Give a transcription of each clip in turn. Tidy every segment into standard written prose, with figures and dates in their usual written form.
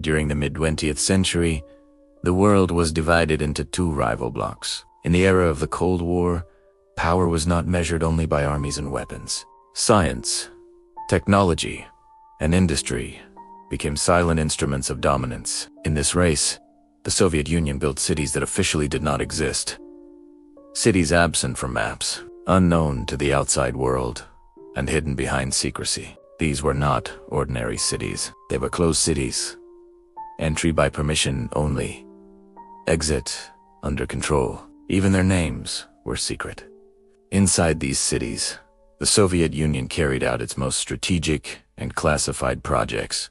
During the mid-20th century, the world was divided into two rival blocs. In the era of the Cold War, power was not measured only by armies and weapons. Science, technology, and industry became silent instruments of dominance. In this race, the Soviet Union built cities that officially did not exist. Cities absent from maps, unknown to the outside world, and hidden behind secrecy. These were not ordinary cities. They were closed cities. Entry by permission only. Exit under control. Even their names were secret. Inside these cities, the Soviet Union carried out its most strategic and classified projects.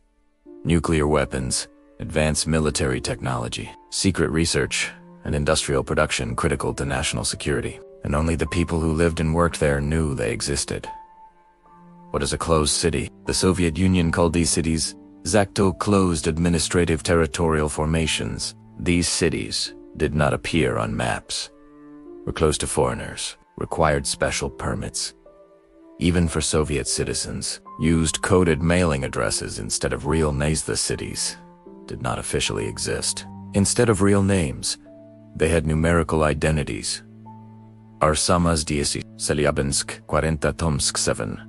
Nuclear weapons, advanced military technology, secret research, and industrial production critical to national security. And only the people who lived and worked there knew they existed. What is a closed city? The Soviet Union called these cities ZATO, closed administrative territorial formations. These cities did not appear on maps, were closed to foreigners, required special permits. Even for Soviet citizens, used coded mailing addresses instead of real names. The cities did not officially exist. Instead of real names, they had numerical identities. Arsamaz 10, Selyabinsk 40, Tomsk 7.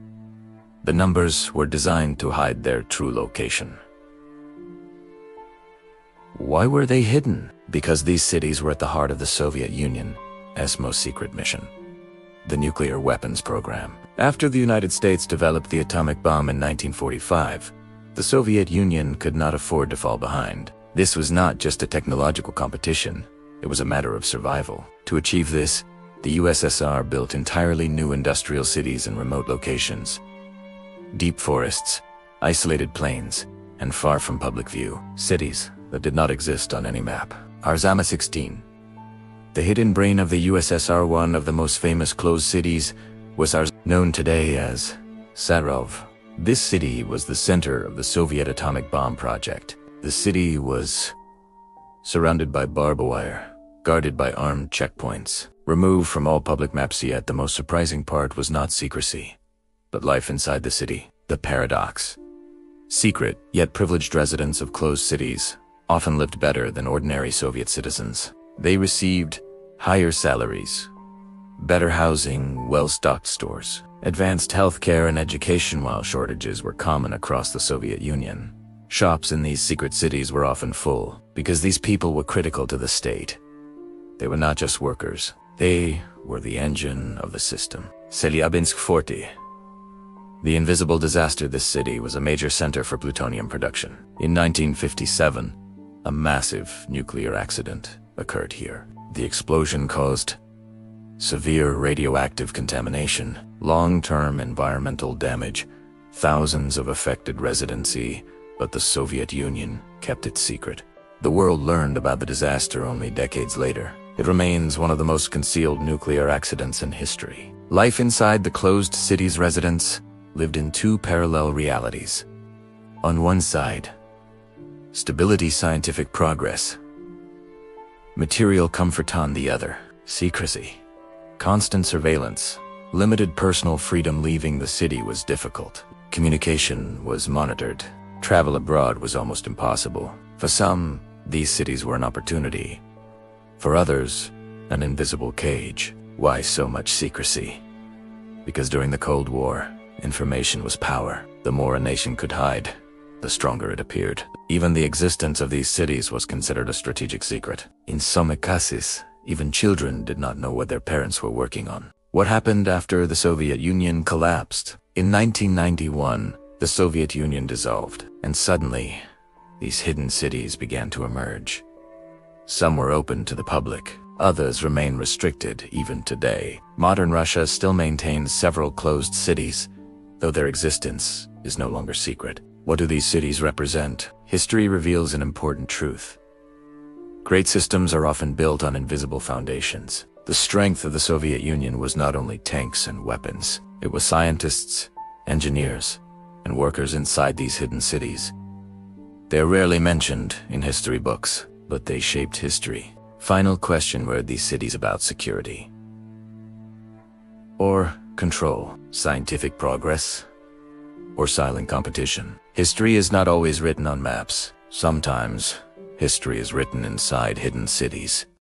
The numbers were designed to hide their true location. Why were they hidden? Because these cities were at the heart of the Soviet Union's most secret mission, the nuclear weapons program. After the United States developed the atomic bomb in 1945, the Soviet Union could not afford to fall behind. This was not just a technological competition, it was a matter of survival. To achieve this, the USSR built entirely new industrial cities in remote locations. Deep forests, isolated plains, and far from public view. Cities that did not exist on any map. Arsamaz 16. The hidden brain of the USSR, one of the most famous closed cities, was known today as Sarov. This city was the center of the Soviet atomic bomb project. The city was surrounded by barbed wire, guarded by armed checkpoints, removed from all public maps. Yet the most surprising part was not secrecy, but life inside the city. The paradox. Secret, yet privileged residents of closed cities often lived better than ordinary Soviet citizens. They received higher salaries, better housing, well-stocked stores, advanced healthcare and education, while shortages were common across the Soviet Union. Shops in these secret cities were often full because these people were critical to the state. They were not just workers, they were the engine of the system. Selyabinsk 40. The invisible disaster. This city was a major center for plutonium production. In 1957, a massive nuclear accident occurred here. The explosion caused severe radioactive contamination, long-term environmental damage, thousands of affected residents, but the Soviet Union kept it secret. The world learned about the disaster only decades later. It remains one of the most concealed nuclear accidents in history. Life inside the closed city's residents lived in two parallel realities. On one side, stability, scientific progress. Material comfort. On the other, secrecy, constant surveillance, limited personal freedom. Leaving the city was difficult. Communication was monitored. Travel abroad was almost impossible. For some, these cities were an opportunity. For others, an invisible cage. Why so much secrecy? Because during the Cold War, information was power. The more a nation could hide, the stronger it appeared. Even the existence of these cities was considered a strategic secret. In some cases, even children did not know what their parents were working on. What happened after the Soviet Union collapsed? In 1991, the Soviet Union dissolved, and suddenly, these hidden cities began to emerge. Some were open to the public, others remain restricted even today. Modern Russia still maintains several closed cities, though their existence is no longer secret. What do these cities represent? History reveals an important truth. Great systems are often built on invisible foundations. The strength of the Soviet Union was not only tanks and weapons, it was scientists, engineers, and workers inside these hidden cities. They are rarely mentioned in history books, but they shaped history. Final question: were these cities about security or control, scientific progress or silent competition? History is not always written on maps. Sometimes, history is written inside hidden cities.